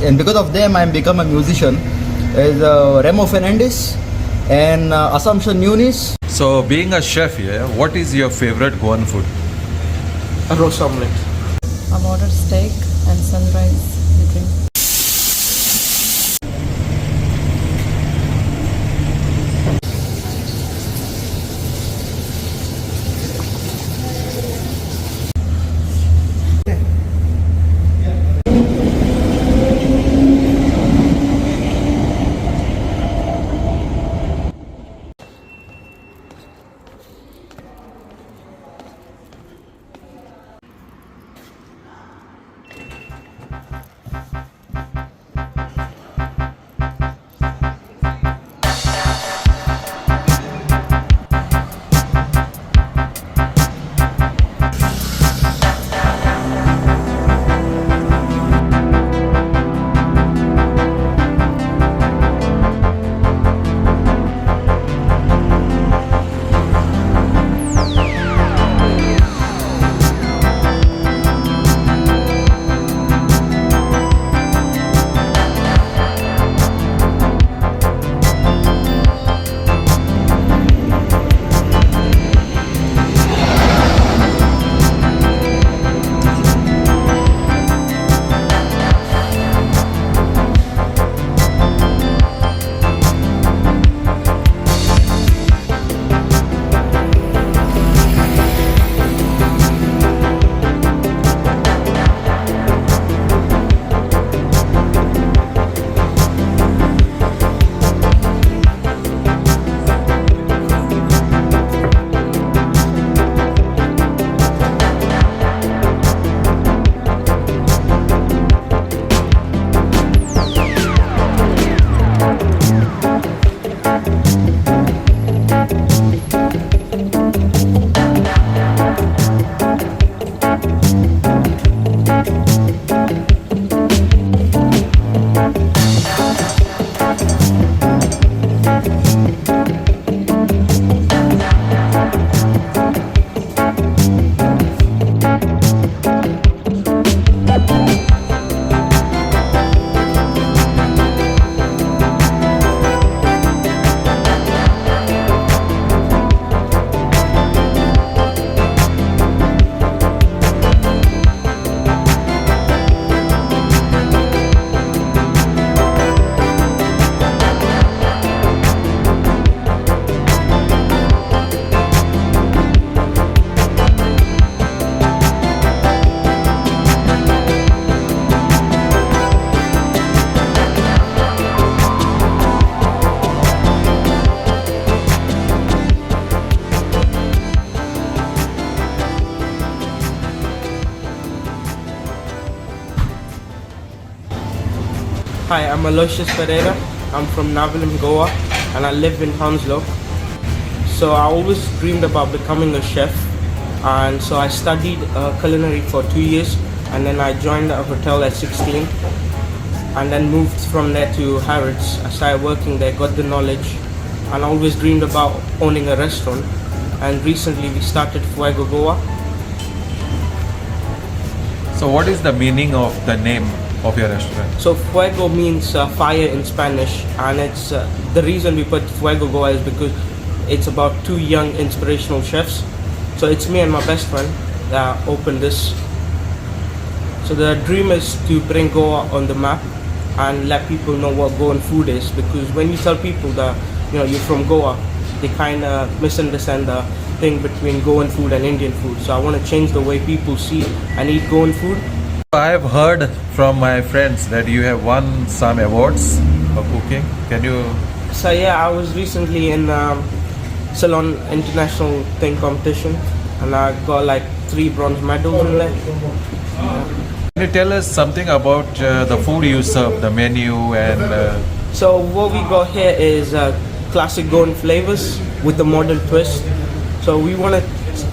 and because of them I'm become a musician. Is Remo Fernandes and Assumption Nunes. So being a chef here, what is your favorite Goan food? A roast omelette. I've ordered steak and sunrise with drink. Hi, I'm Aloysius Pereira. I'm from Goa and I live in HOUNSLOW. So I always dreamed about becoming a chef, and so I studied culinary for 2 years, and then I joined a hotel at 16 and then moved from there to Harrods. I started working there, got the knowledge, and I always dreamed about owning a restaurant, and recently we started Fuego Goa. So what is the meaning of the name of your restaurant? So Fuego means fire in Spanish, and it's the reason we put Fuego Goa is because it's about 2 young inspirational chefs. So it's me and my best friend that opened this. So the dream is to bring Goa on the map and let people know what Goan food is, because when you tell people that you're from Goa, they kind of misunderstand the thing between Goan food and Indian food. So I want to change the way people see and eat Goan food. I've heard from my friends that you have won some awards for cooking. Can you? So yeah, I was recently in Ceylon International Thing competition, and I got like 3 bronze medals in there. Can you tell us something about the food you serve, the menu, and So what we got here is classic Goan flavors with a modern twist. So we want to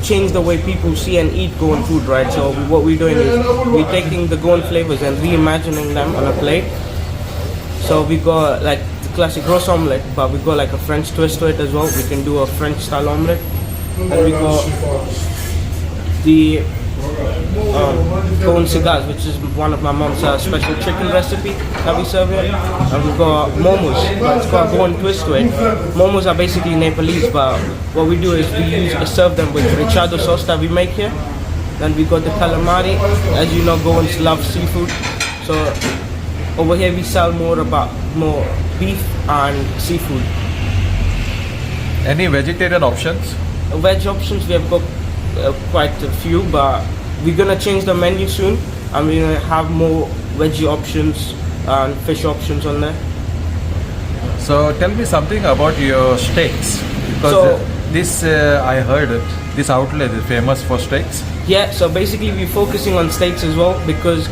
change the way people see and eat Goan food, right? So what we're doing is we're taking the Goan flavors and reimagining them on a plate. So we got like the classic roast omelette, but we got like a French twist to it as well. We can do a French style omelette. And we got the Goan cigars, which is one of my mom's special chicken recipe that we serve here. And we've got momos, but it's got Goan twist to it. Momos are basically Nepalese, but what we do is we serve them with richado sauce that we make here. Then we got the calamari. As you know, Goans love seafood, so over here we sell more beef and seafood. Any vegetarian options? Veg options we have got quite a few, but we're gonna change the menu soon, and we're gonna have more veggie options and fish options on there. So tell me something about your steaks, because So- this I heard this outlet is famous for steaks. Yeah, so basically we're focusing on steaks as well, because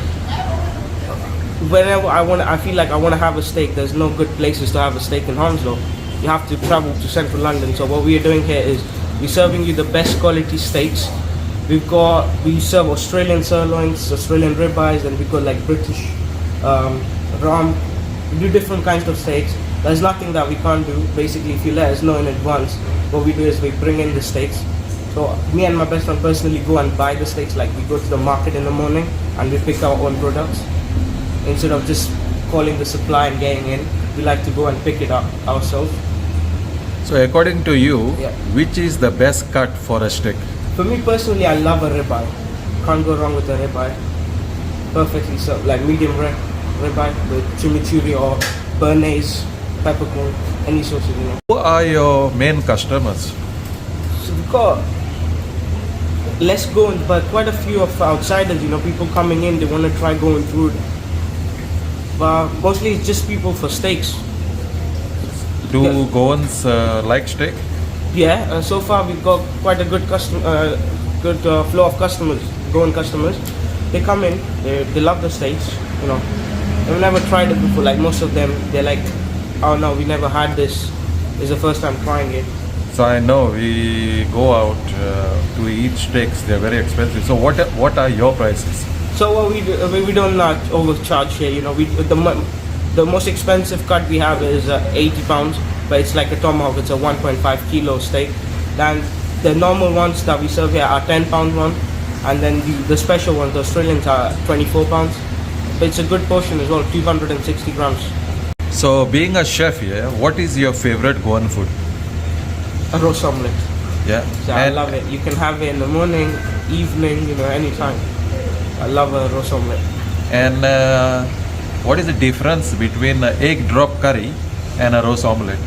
whenever I feel like I want to have a steak, there's no good places to have a steak in Hounslow. You have to travel to central London. So what we are doing here is we're serving you the best quality steaks. We serve Australian sirloins, Australian ribeyes, and we've got like British ram. We do different kinds of steaks. There's nothing that we can't do. Basically, if you let us know in advance, what we do is we bring in the steaks. So me and my best friend personally go and buy the steaks. Like we go to the market in the morning and we pick our own products. Instead of just calling the supply and getting in, we like to go and pick it up ourselves. So according to you, Yeah. which is the best cut for a steak? For me personally, I love a ribeye. Can't go wrong with a ribeye. Perfectly served, like medium ribeye with chimichurri or béarnaise, peppercorn, any sauces, you know. Who are your main customers? So we've got less Goan, but quite a few of outsiders, you know, people coming in, they want to try Goan food. But mostly it's just people for steaks. Do Yeah. Goans like steak? Yeah, so far we've got quite a good flow of customers, Goan customers. They come in, they love the steaks, you know. They've never tried it before, like most of them, they're like, oh no, we never had this. It's the first time trying it. So I know we go out to eat steaks. They're very expensive. So what are your prices? So what we do, we don't not overcharge here, you know. The most expensive cut we have is 80 pounds, but it's like a tomahawk. It's a 1.5 kilo steak. Then the normal ones that we serve here are 10 pound one, and then the special ones, the Australians, are 24 pounds. But it's a good portion as well, 260 grams. So being a chef here, what is your favorite Goan food? A roast omelette. Yeah. So I love it. You can have it in the morning, evening, you know, anytime. I love a roast omelette. And what is the difference between an egg drop curry and a roast omelette?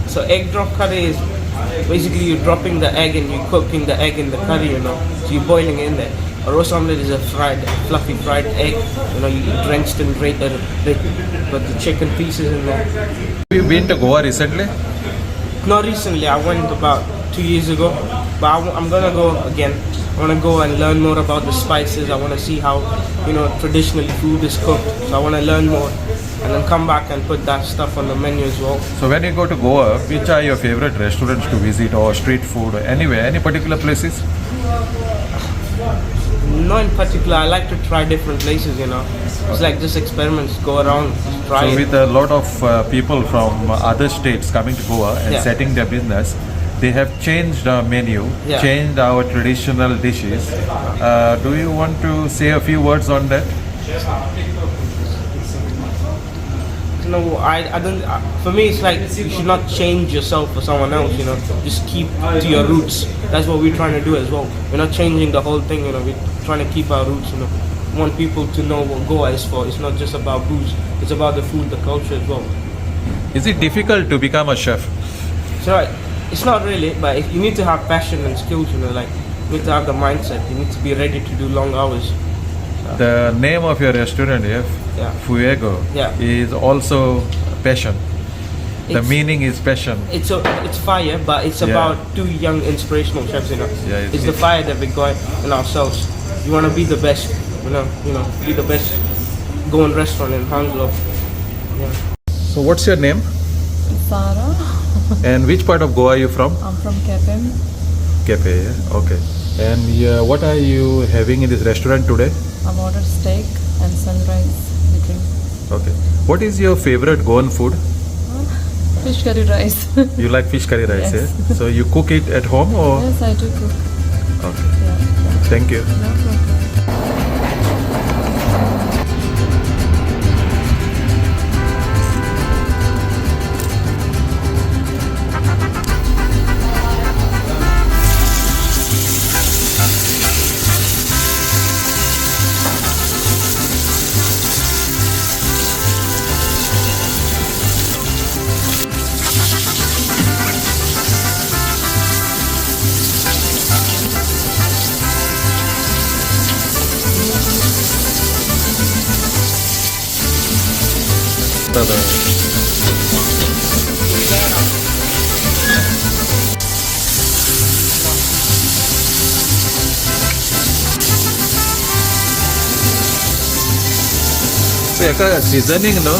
So egg drop curry is basically you're dropping the egg and you're cooking the egg in the curry, you know. So you're boiling it in there. A roast omelette is a fluffy fried egg, you know, you drenched in but the chicken pieces in there. Have you been to Goa recently? Not recently, I went about 2 years ago, but I'm gonna go again. I wanna go and learn more about the spices. I wanna see how, you know, traditionally food is cooked. So I wanna learn more and then come back and put that stuff on the menu as well. So when you go to Goa, which are your favorite restaurants to visit or street food or anywhere, any particular places? Not in particular, I like to try different places, you know. It's like just experiments, go around, try So it. with a lot of people from other states coming to Goa and Yeah. setting their business, they have changed our menu, Yeah. changed our traditional dishes. Do you want to say a few words on that? No, I don't. For me, it's like you should not change yourself for someone else. You know, just keep to your roots. That's what we're trying to do as well. We're not changing the whole thing. You know, we're trying to keep our roots. You know, we want people to know what Goa is for. It's not just about booze. It's about the food, the culture as well. Is it difficult to become a chef? So it's not really, but you need to have passion and skills. You know, like you need to have the mindset. You need to be ready to do long hours. The name of your restaurant here, Yeah. Fuego, Yeah. is also passion. The It's- meaning is passion. It's fire, but it's Yeah. about two young inspirational chefs. You know, Yeah, it's the fire that we got in ourselves. You want to be the best. You know, be the best. Goan restaurant in Hounslow. Yeah. So what's your name Sarah. and which part of Goa are you from? I'm from KANTEEN. Cafe, yeah? Okay. And what are you having in this restaurant today? I've ordered steak and sunrise between. Okay. What is your favorite Goan food? Fish curry rice. You like fish curry rice, Yes. yeah? So you cook it at home or? Yes, I do cook. Okay. Yeah. Thank you. No problem. ಮಸ್ತ್ ಅದ. एका seasoning न्हू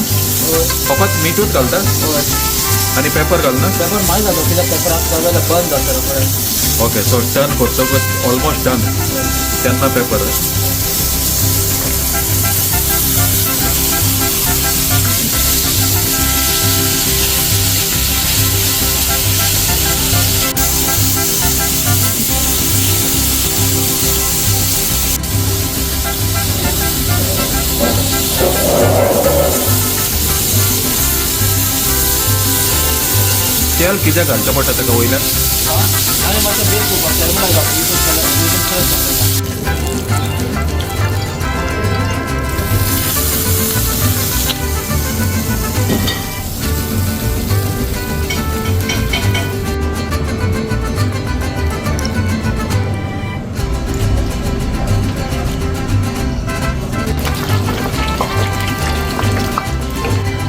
फकत मीठूच घालता आनी paper घालना. Paper my घालता कित्याक पेपर आसता जाल्यार बंद जाता कळ्ळें. ओके सो टर्न करतकच ऑलमोस्ट डन तेन्ना पेपर. तेल कित्याक घालता पडटा ताका वयल्यान? आनी मातशें बेस करपाक terminal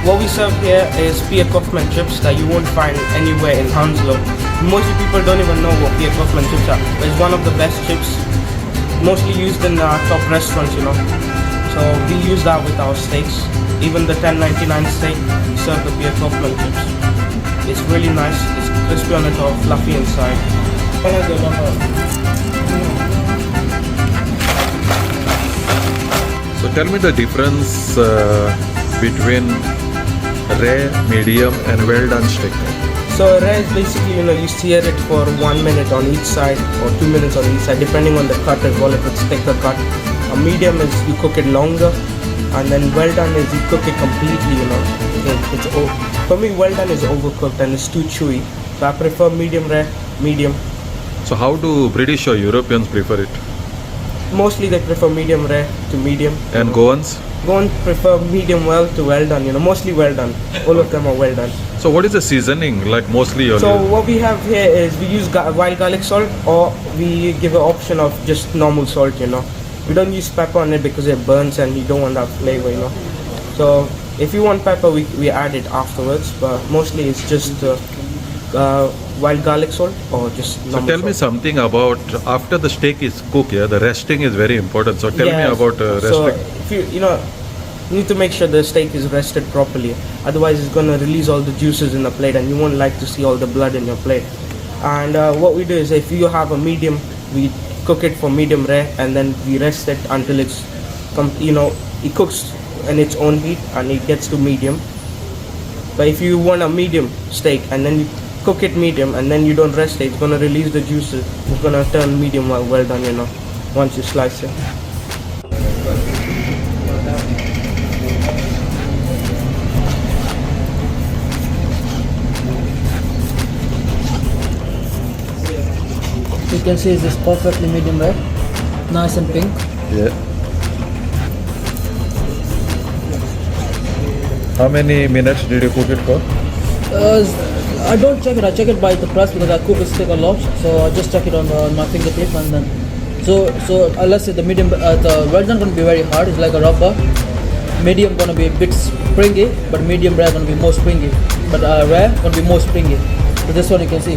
What we serve here is Pierre Kaufman chips that you won't find anywhere in HOUNSLOW. Mostly people don't even know what Pierre Kaufman chips are, but it's one of the best chips, mostly used in top restaurants, you know. So we use that with our steaks. Even the $10.99 steak, we serve the Pierre Kaufman chips. It's really nice, it's crispy on the top, fluffy inside. So tell me the difference between rare, medium and well done steak. So rare is basically, you sear it for 1 minute on each side or 2 minutes on each side, depending on the cut as well, if it's thicker cut. A medium is you cook it longer, and then well done is you cook it completely, For me, well done is overcooked and it's too chewy. So I prefer medium rare, medium. So how do British or Europeans prefer it? Mostly they prefer medium rare to medium. And Goans? Goan prefer medium well to well done, mostly well done. All of them are well done. So what is the seasoning like mostly? So what we have here is we use wild garlic salt, or we give an option of just normal salt, We don't use pepper on it because it burns and you don't want that flavor, So if you want pepper, we add it afterwards, but mostly it's just wild garlic salt or just normal So tell me salt. something about after the steak is cooked, the resting is very important. So tell me about resting. So if you need to make sure the steak is rested properly. Otherwise, it's going to release all the juices in the plate, and you won't like to see all the blood in your plate. And what we do is, if you have a medium, we cook it for medium rare, and then we rest it until it's, it cooks in its own heat and it gets to medium. But if you want a medium steak and then you cook it medium and then you don't rest it, it's going to release the juices. It's going to turn medium well done, once you slice it. You can see this perfectly medium rare, nice and pink. Yeah. How many minutes did you cook it for? I don't check it. I check it by the press because I cook a steak a lot. So I just check it on my fingertip, and then so let's say the medium, the well done gonna be very hard. It's like a rubber. Medium gonna be a bit springy, but medium rare gonna be more springy. But rare gonna be more springy. So this one you can see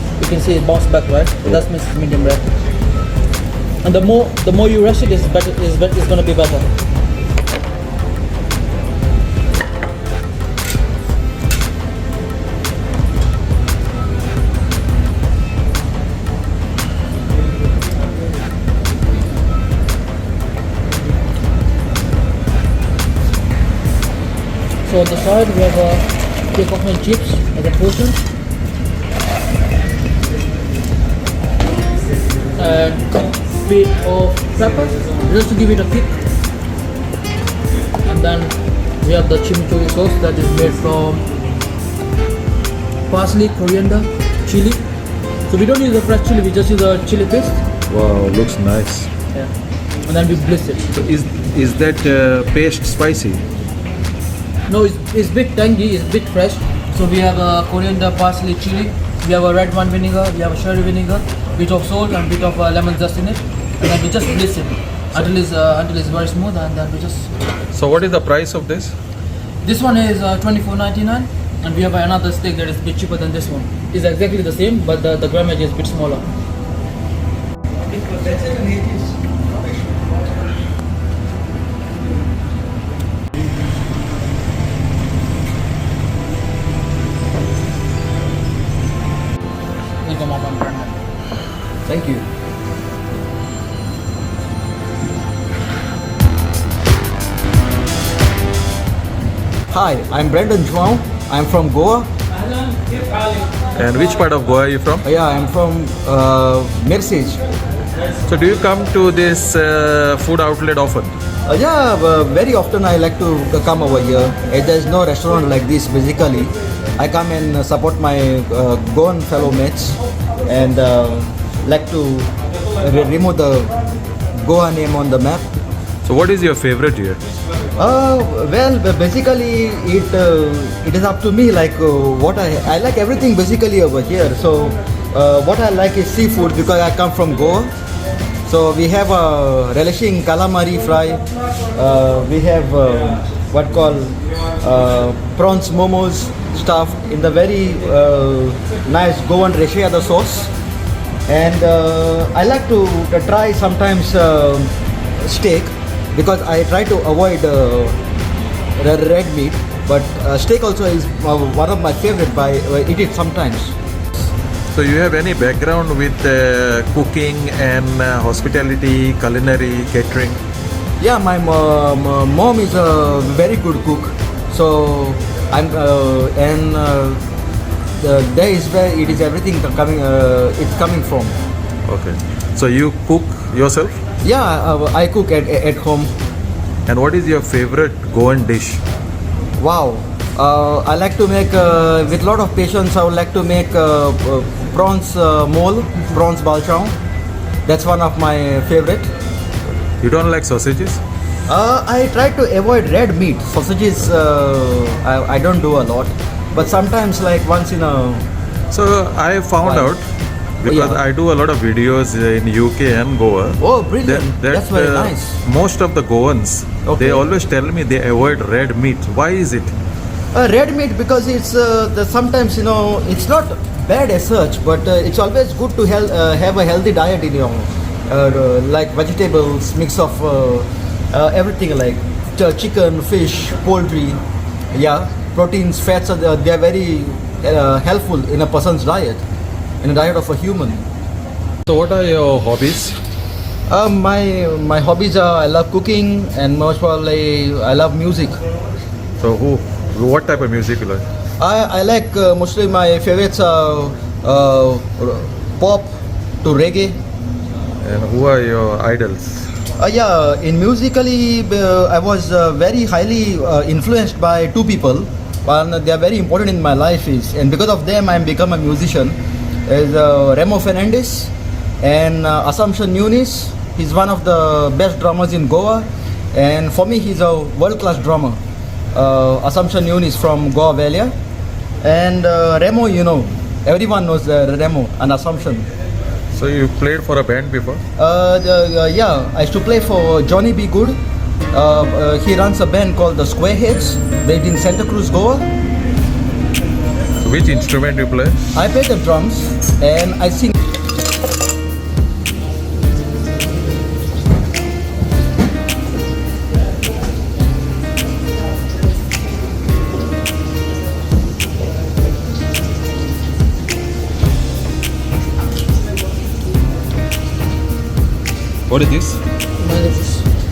it bounce back, right? So that means it's medium rare. And the more you rest it, it's gonna be better. So on the side we have Pierre Kaufman chips as a portion, and a bit of pepper just to give it a kick, and then we have the chimichurri sauce that is made from parsley, coriander, chili. So we don't use the fresh chili, we just use the chili paste. Wow, looks nice. Yeah, and then we bliss it. So is that paste spicy? No, it's bit tangy, it's bit fresh. So we have coriander, parsley, chili. We have a red wine vinegar, we have a sherry vinegar, bit of salt and bit of lemon zest in it. And then we just bliss it until it's very smooth, and then we just... So what is the price of this? This one is $24.99, and we have another steak that is a bit cheaper than this one. It's exactly the same, but the grammage is a bit smaller. Welcome, Mama and Brandon. Thank you. Hi, I'm Brendan João. I'm from Goa. And which part of Goa are you from? Yeah, I'm from Mersej. So do you come to this food outlet often? Yeah, very often I like to come over here. There's no restaurant like this basically. I come and support my Goan fellow mates and like to remove the Goa name on the map. So what is your favorite here? Well, basically it is up to me like what I like everything basically over here. So what I like is seafood because I come from Goa. So we have a relishing calamari fry. We have what call prawns momos stuffed in the very nice Goan recheada sauce. And I like to try sometimes steak because I try to avoid red meat. But steak also is one of my favorite. I eat it sometimes. So you have any background with cooking and hospitality, culinary, catering? Yeah, my mom is a very good cook. So I'm there is where it is everything coming. It's coming from. Okay. So you cook yourself? Yeah, I cook at home. And what is your favorite Goan dish? Wow. I like to make with lot of patience. I would like to make prawns mole, prawns balchao. That's one of my favorite. You don't like sausages? I try to avoid red meat. Sausages I don't do a lot, but sometimes like once in a. So I found Why? out because Yeah. I do a lot of videos in UK and Goa. Oh, brilliant! That's very nice. Most of the Goans, Okay. they always tell me they avoid red meat. Why is it? Red meat because it's sometimes it's not bad as such, but it's always good to have a healthy diet in like vegetables, mix of everything like chicken, fish, poultry. Yeah, proteins, fats they are very helpful in a person's diet, in a diet of a human. So what are your hobbies? My hobbies are I love cooking and most probably I love music. So what type of music you like? I like mostly my favorites are pop to reggae. And who are your idols? Yeah, in musically I was very highly influenced by two people. One, they are very important in my life and because of them I become a musician. Is FERNANDES and Assumption Nunes. He's one of the best drummers in Goa, and for me he's a world-class drummer. Assumption Nunes from Goa Valley, and Remo, everyone knows Remo and Assumption. So you played for a band before? Yeah, I used to play for Johnny B. Good. He runs a band called the Squareheads, based in Santa Cruz, Goa. So which instrument you play? I play the drums and I sing. What is this?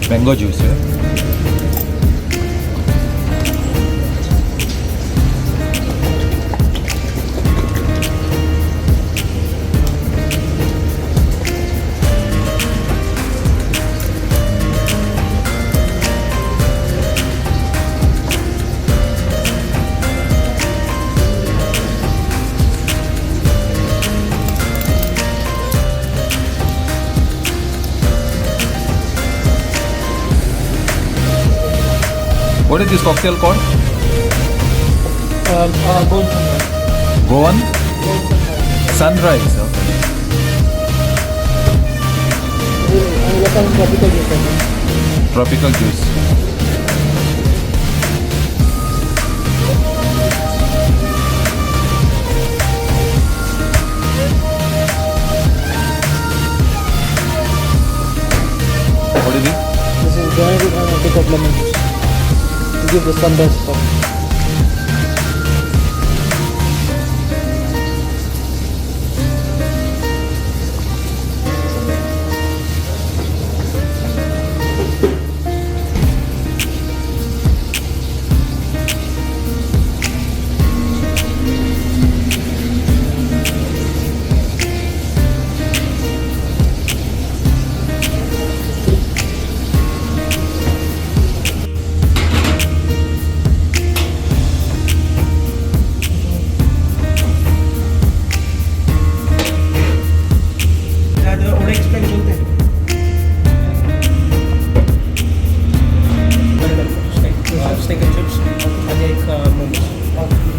Mango juice. What is this cocktail called? Goan? Sunrise. Okay. Tropical juice. splash of lemon juice to give the sunrise effect. Steak and chips and एक मोमोज